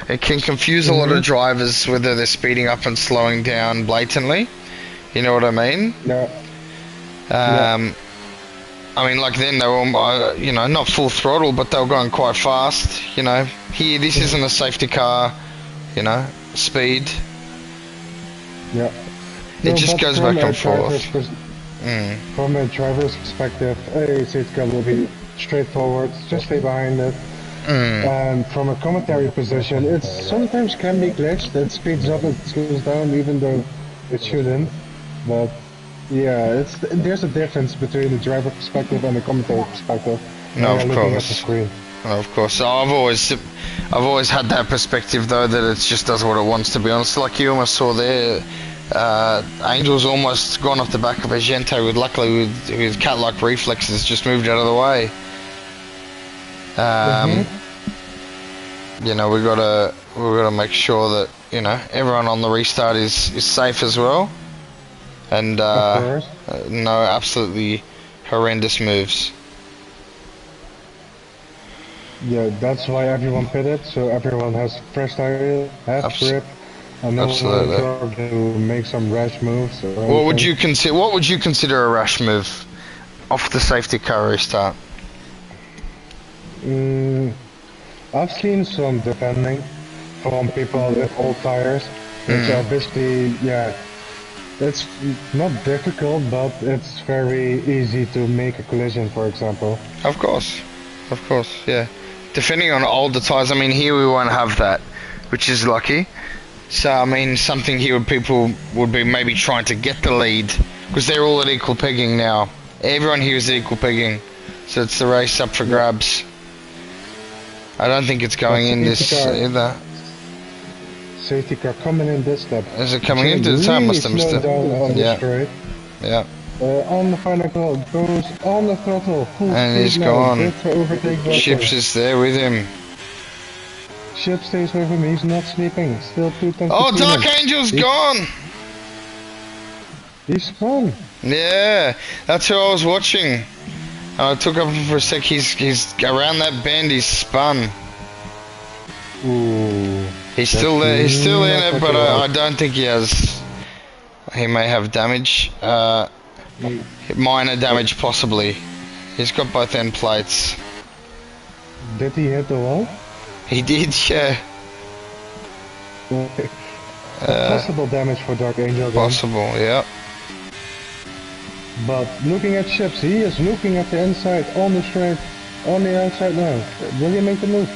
It can confuse a lot of drivers whether they're speeding up and slowing down blatantly. You know what I mean?
Yeah.
I mean, like then they were, you know, not full throttle, but they were going quite fast. You know, here this isn't a safety car. You know, speed.
Yeah.
It just goes back and forth.
From a driver's perspective, a safety car will be straightforward. Just stay behind it. And from a commentary position, it sometimes can be glitched. It speeds up, it slows down, even though it shouldn't. But yeah, there's a difference between the driver perspective and the commentary perspective.
No, of
looking at the
course.
screen.
Of course. So I've always had that perspective though, that it just does what it wants, to be honest. Like you almost saw there, Angel's almost gone off the back of a Gente luckily with cat-like reflexes, just moved out of the way. You know, we gotta make sure that, you know, everyone on the restart is safe as well, and no absolutely horrendous moves.
Yeah, that's why everyone pitted, so everyone has fresh tire, half grip, and no one to make some rash moves.
What would you consider a rash move off the safety car restart?
I've seen some defending from people with old tires, which are basically, yeah, it's not difficult, but it's very easy to make a collision, for example.
Of course, yeah. Depending on older tires, I mean, here we won't have that, which is lucky. So, I mean, something here people would be maybe trying to get the lead, because they're all at equal pegging now. Everyone here is at equal pegging, so it's the race up for grabs. I don't think it's going in this either.
Safety car coming in this step.
Is it coming into the time? Must have missed it. Yeah.
On the final call, goes on the throttle.
And he's gone. Ships is there with him.
Ship stays with him, he's not sleeping. Still 2 tenths.
Oh, Dark Angel's gone!
He's gone.
Yeah, that's who I was watching. I took up for a sec, he's around that bend, he's spun.
Ooh.
He's still there, he's still in it, but I don't think he has. He may have damage. Minor damage, possibly. He's got both end plates.
Did he hit the wall?
He did, yeah.
Possible damage for Dark Angel.
Possible, yeah.
But looking at Ships, he is looking at the inside, on the straight, on the outside now. Will he make the move?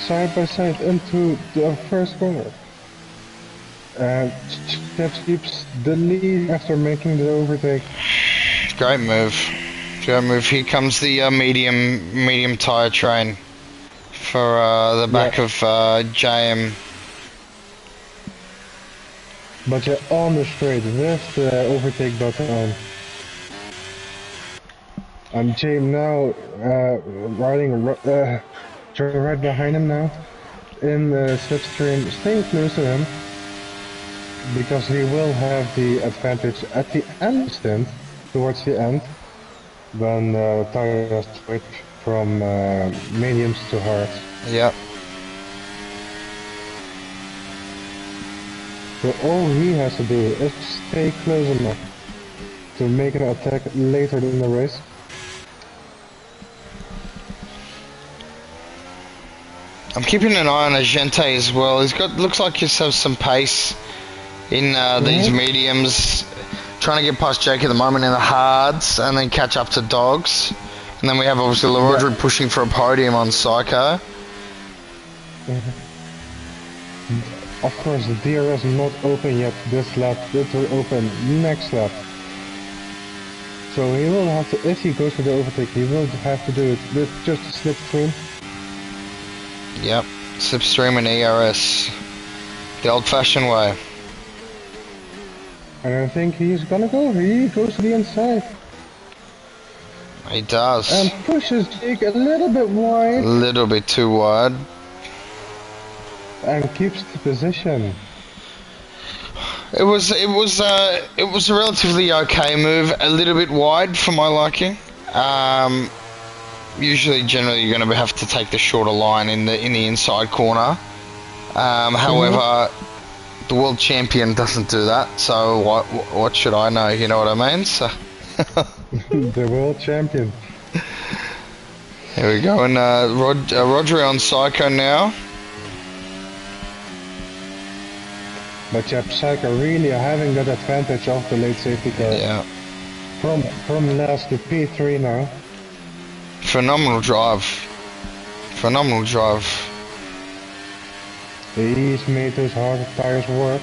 Side by side into the first corner. Ships keeps the lead after making the overtake.
Great move. Great move. Here comes the medium tire train for the back of JM.
But you're on the straight with the overtake button on. And JM now riding right behind him now in the slipstream, staying close to him, because he will have the advantage at the end stint, towards the end, when tires switch from mediums to hards.
Yep.
So all he has to do is stay close enough to make an attack later in the race.
I'm keeping an eye on Agente as well. Looks like he has some pace in these mediums. Trying to get past Jake at the moment in the hards and then catch up to Dogs. And then we have obviously LaRodri pushing for a podium on Psycho.
Of course, the DRS is not open yet this lap. It will open next lap. So he will have to, if he goes for the overtake, he will have to do it with just a slipstream.
Yep, slipstream and ERS. The old-fashioned way.
And I think he's gonna go. He goes to the inside.
He does.
And pushes Jake a little bit wide.
A little bit too wide.
And keeps the position.
It was a relatively okay move. A little bit wide for my liking. usually, generally, you're going to have to take the shorter line in the inside corner. However, the world champion doesn't do that. So what should I know? You know what I mean? So
The world champion.
here we go, and Rodri on Psycho now.
But yeah, Psycho really having that advantage of the late safety car.
Yeah.
From last to P3 now.
Phenomenal drive. Phenomenal drive.
He's made those hard tires work.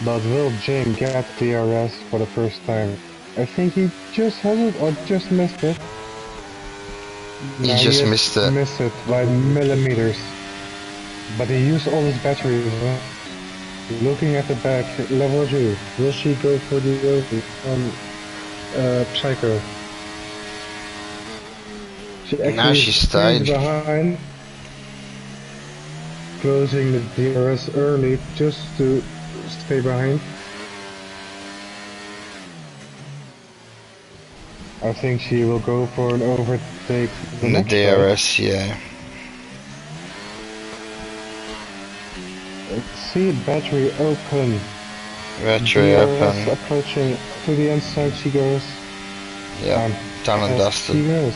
But will Jim get DRS for the first time? I think he just has it or just missed it.
He just missed it.
Missed it by millimeters. But he used all his batteries. Huh? Looking at the back, level 2. Will she go for the over on Psycho? She
Now she stayed
behind, closing the DRS early just to stay behind. I think she will go for an overtake
in the DRS, yeah.
Let's see, battery open.
Battery open.
Approaching to the inside she goes.
Yeah, done and dusted.
She goes.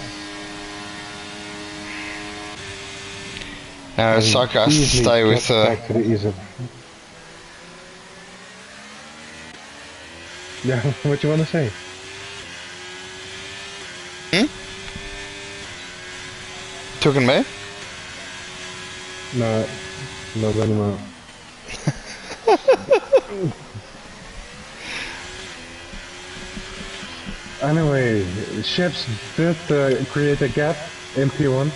Now Psycho has to stay with her.
Back to the easel. Yeah, what you want to say?
Talking me?
No, not anymore. Anyway, ships did create a gap in P1.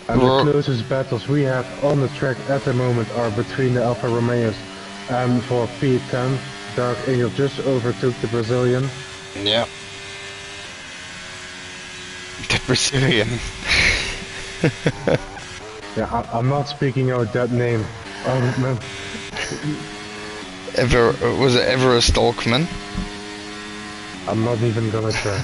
And the closest battles we have on the track at the moment are between the Alfa Romeos and for P10. Dark Angel just overtook the Brazilian.
Yeah. The Brazilian.
Yeah, I'm not speaking out that name. Man.
Was it Everest Stalkman?
I'm not even gonna try.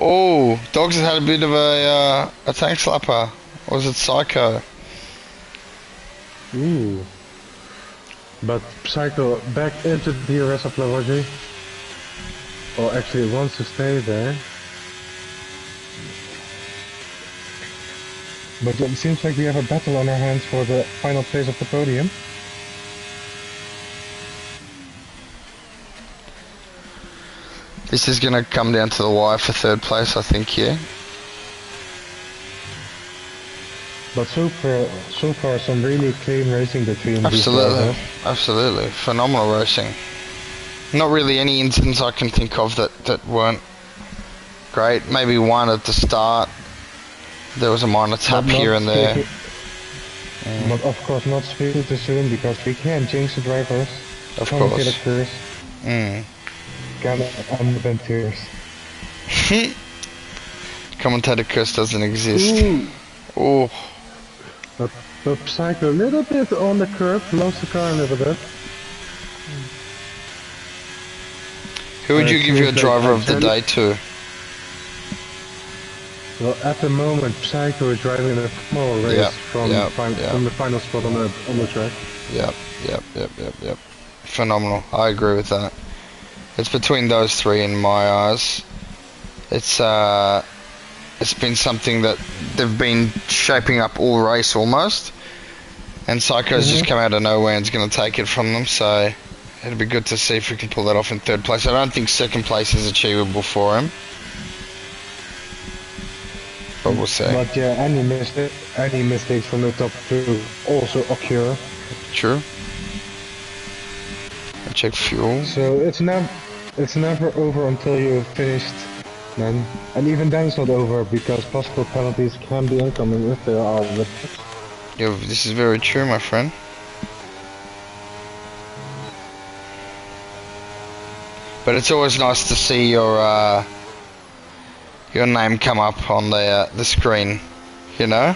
Oh, Dogs has had a bit of a tank slapper. Or was it Psycho?
Ooh. But Psycho back into the DRS of Lavoisier. Or actually wants to stay there. But it seems like we have a battle on our hands for the final place of the podium.
This is going to come down to the wire for third place, I think, yeah.
But so far some really clean racing between these
drivers. Absolutely. Phenomenal racing. Not really any incidents I can think of that weren't great. Maybe one at the start. There was a minor tap here and there.
But of course not speaking too soon because we can't jinx the drivers.
Of course.
First. Commentator curse.
Commentator curse doesn't exist. Oh.
But Psycho a little bit on the curb, lost the car a little bit.
Who would you give your driver of the day to?
Well, at the moment, Psycho is driving a small race from the final spot on the track.
Yep. Phenomenal. I agree with that. It's between those three in my eyes. It's been something that they've been shaping up all race almost, and Psycho's just come out of nowhere and is going to take it from them. So it'll be good to see if we can pull that off in third place. I don't think second place is achievable for him, but we'll see.
But yeah, any mistakes from the top two also occur.
True. I check fuel.
So it's never over until you've finished, man. And even then it's not over because possible penalties can be incoming if there are.
Yeah, this is very true, my friend. But it's always nice to see your name come up on the screen, you know,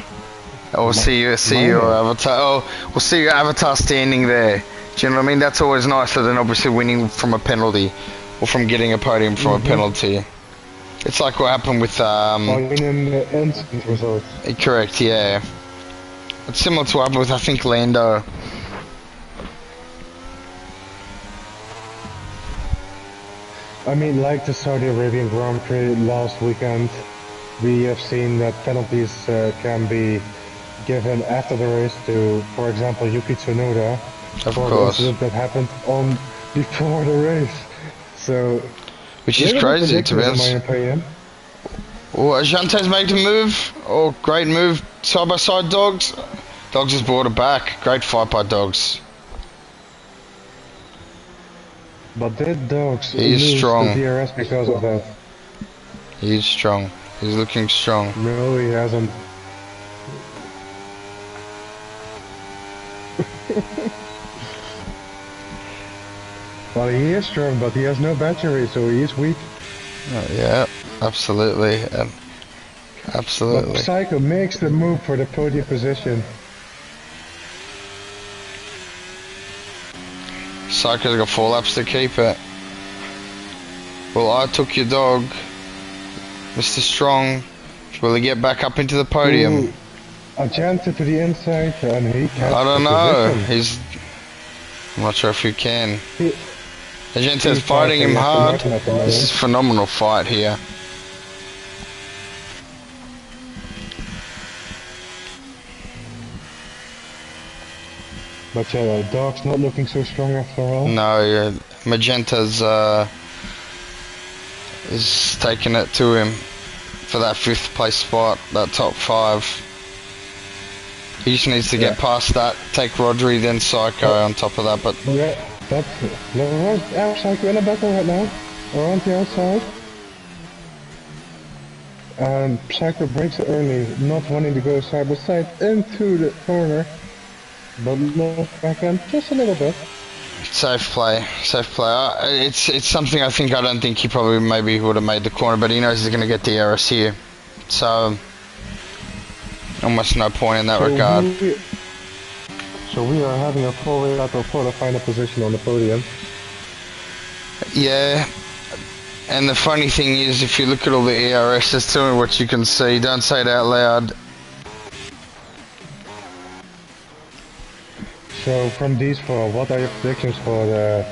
or see your avatar. Oh, we'll see your avatar standing there. Do you know what I mean? That's always nicer than obviously winning from a penalty or from getting a podium from a penalty. It's like what happened with
in the instant results.
Correct, yeah. It's similar to what happened with I think Lando.
I mean, like the Saudi Arabian Grand Prix last weekend, we have seen that penalties can be given after the race to, for example, Yuki Tsunoda,
Of
for
course.
the incident that happened on before the race. So,
Which is crazy, to be honest.
in my opinion.
Oh, Ajante's made a move. Oh, great move. Side by side, Dogs. Dogs has brought it back. Great fight by Dogs.
But did Dogs
He is
lose
strong.
the DRS because of that?
He's strong. He's looking strong.
No, he hasn't. Well, he is strong, but he has no battery, so he is weak.
Yeah, absolutely. Absolutely.
But Psycho makes the move for the podium position.
Psycho's got 4 laps to keep it. Well, I took your dog, Mr. Strong. Will he get back up into the podium?
Ooh, Ajanta to the inside, and he can't.
I don't know. I'm not sure if he can. Ajante's fighting him hard. This is a phenomenal fight here.
But yeah, Dog's not looking so strong after all.
No, yeah, Magenta's is taking it to him for that 5th place spot, that top 5. He just needs to get past that, take Rodri, then Psycho on top of that. But
yeah, that's our Psycho in a battle right now, around the outside. And Psycho breaks it early, not wanting to go side by side into the corner. But no backhand, just a little bit.
Safe play, safe play. It's something I don't think he probably maybe would have made the corner, but he knows he's going to get DRS here. So, almost no point in that regard.
So we are having a full battle for the final position on the podium.
Yeah, and the funny thing is, if you look at all the ERSs, tell me what you can see. Don't say it out loud.
So from these 4, what are your predictions for the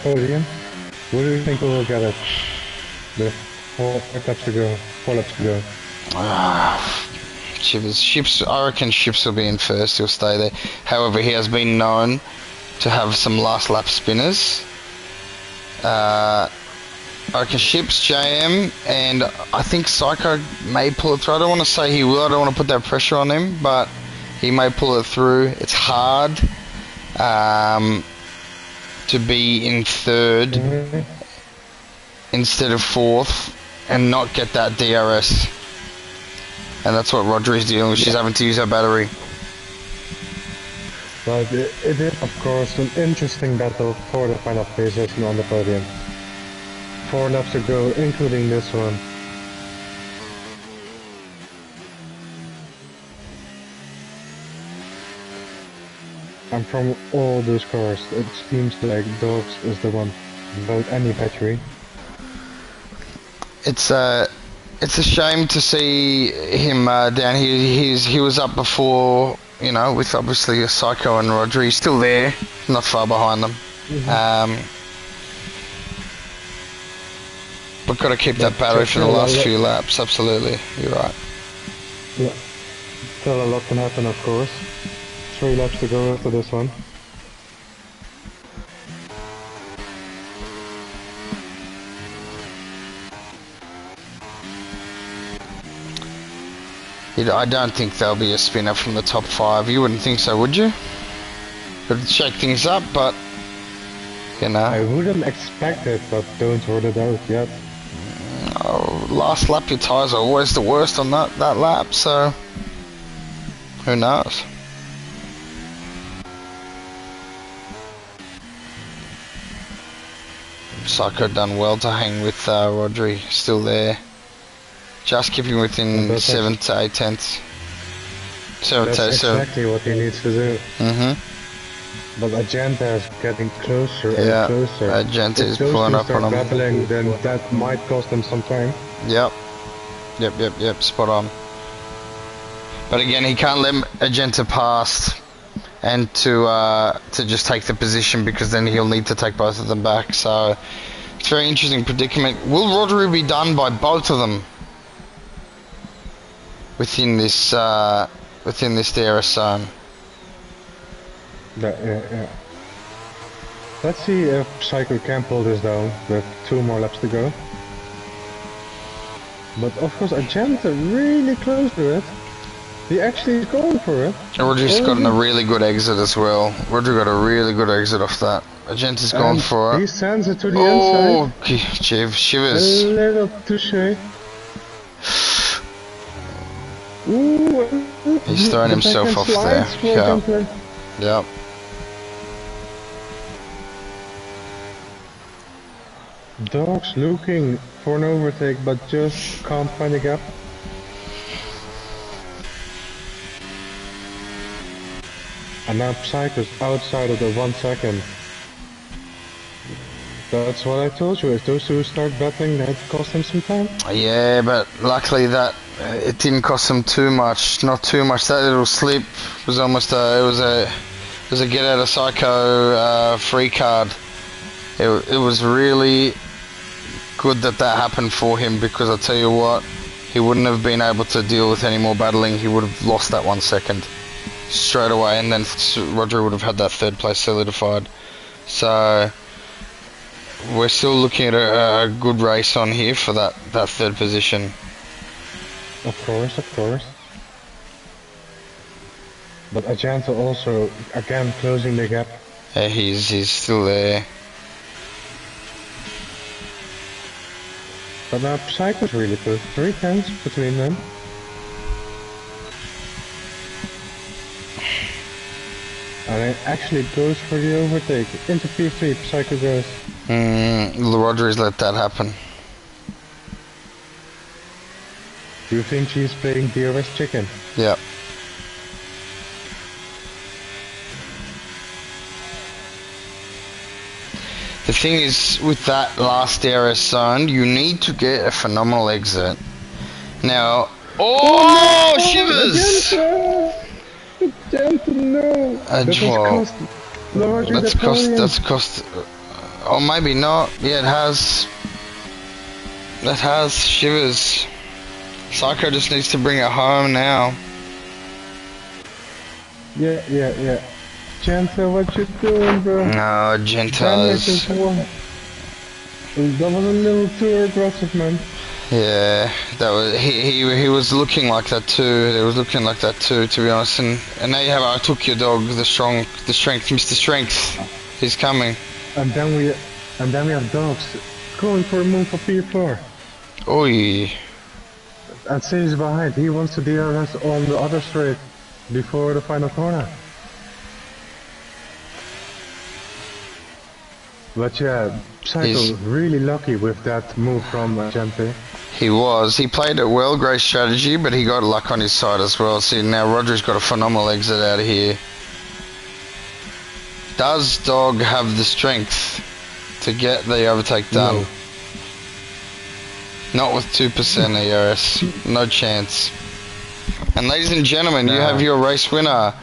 podium? What do you think we will get it? The 4 laps to go. 4 laps to go.
Ships, I reckon Ships will be in first. He'll stay there. However, he has been known to have some last lap spinners. I reckon Ships, JM, and I think Psycho may pull it through. I don't want to say he will. I don't want to put that pressure on him, but he may pull it through. It's hard to be in 3rd instead of 4th and not get that DRS. And that's what Rodri's dealing with. She's having to use her battery.
But it is, of course, an interesting battle for the final position on the podium. 4 laps to go, including this one. And from all those cars, it seems like Dogs is the one without any battery.
It's a shame to see him down here. He was up before, you know, with obviously Psycho and Rodri. He's still there, not far behind them. But got to keep that battery for the last few laps. Absolutely, you're right.
Yeah, still a lot can happen, of course. 3 laps to go after this one.
I don't think there'll be a spinner from the top 5. You wouldn't think so, would you? Could shake things up, but you know.
I wouldn't expect it, but don't rule it out yet.
Oh, last lap, your tyres are always the worst on that lap, so who knows? Psycho done well to hang with Rodri, still there. Just keeping within
That's
7 to 8 tenths. 7
That's
to 7.
exactly what he needs to do. But Agenta is getting closer and closer.
Agenta is
If those
pulling
two
up on
start
him.
battling, then that might cost them some time.
Yep, spot on. But again, he can't let Agenta pass and to just take the position, because then he'll need to take both of them back. So it's a very interesting predicament. Will Rodri be done by both of them within this DRS zone?
Yeah. Let's see if Psycho can pull this down with 2 more laps to go. But of course, Agenta really close to it. He actually is going for it.
Rodri's gotten a really good exit as well. Rodri got a really good exit off that. Agenta's gone for it.
He sends it to the
inside.
inside.
Shivers.
A little touche. Ooh,
he's throwing himself off there. Yep.
Dogs looking for an overtake, but just can't find a gap. And now Psycho's outside of the 1 second. That's what I told you. If those two start battling, that cost them some time.
Yeah, but luckily that it didn't cost them too much. Not too much. That little slip was almost it was a get out of Psycho free card. It was really good that happened for him, because I'll tell you what, he wouldn't have been able to deal with any more battling. He would have lost that 1 second straight away, and then Rodri would have had that 3rd place solidified. So we're still looking at a good race on here for that 3rd position.
Of course. But Agenta also, again, closing the gap.
Yeah, he's still there.
But now Psycho's really close. 3 tenths between them. And it actually goes for the overtake. Into P3, Psycho goes.
Rodri's let that happen.
Do you think she's playing DRS chicken?
Yep. The thing is, with that last DRS zone, you need to get a phenomenal exit. Now, shivers!
Agenta, no!
That's cost. Oh, maybe not. Yeah, it has. It has shivers. Psycho just needs to bring it home now.
Yeah. Agenta, what you doing, bro?
No, Agenta's.
That was a little too aggressive, man.
Yeah, that was he was looking like that too. It was looking like that too, to be honest. And now you have I took your dog, the strength, Mr. Strength. He's coming.
And then we have Dogs going for a move for P4.
Oi.
And Say's behind. He wants to DRS on the other straight before the final corner. But yeah, Psycho really lucky with that move from Agenta.
He was. He played it well, great strategy, but he got luck on his side as well. See, now Rodri's got a phenomenal exit out of here. Does Dog have the strength to get the overtake done?
No.
Not with 2% ERS. No chance. And ladies and gentlemen, you have your race winner,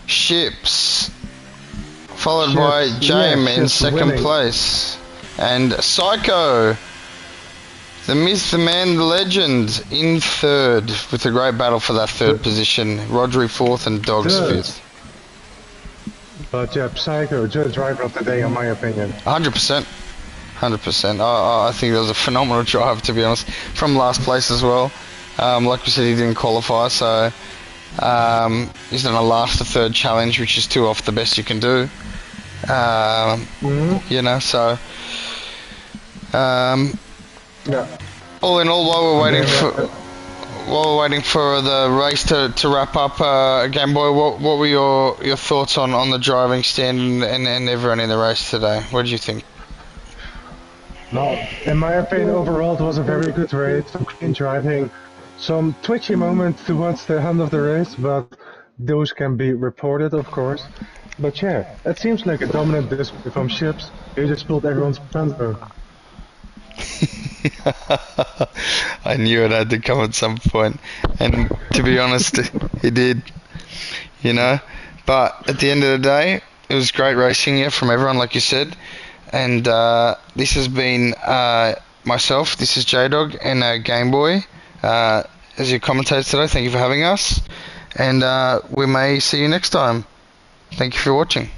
Ships, followed by James in second place. And Psycho, the myth, the man, the legend, in third, with a great battle for that 3rd position. Rodri 4th and Dogs 5th.
But yeah, Psycho, just driver of the day, in my opinion.
100%. 100%. I think that was a phenomenal drive, to be honest, from last place as well. Like we said, he didn't qualify, so he's done a last to 3rd challenge, which is 2 off the best you can do. You know, so
yeah.
All in all, while we're waiting for the race to wrap up, Game Boy, what were your thoughts on the driving stand and everyone in the race today? What did you think?
No, in my opinion, overall it was a very good race, some clean driving, some twitchy moments towards the end of the race, but those can be reported, of course. But yeah, it seems like a dominant display from Ships. He just pulled everyone's pants down.
I knew it had to come at some point, and to be honest, it did. You know, but at the end of the day, it was great racing here from everyone, like you said. And this has been myself. This is J-Dog and Game Boy as your commentators today. Thank you for having us, and we may see you next time. Thank you for watching.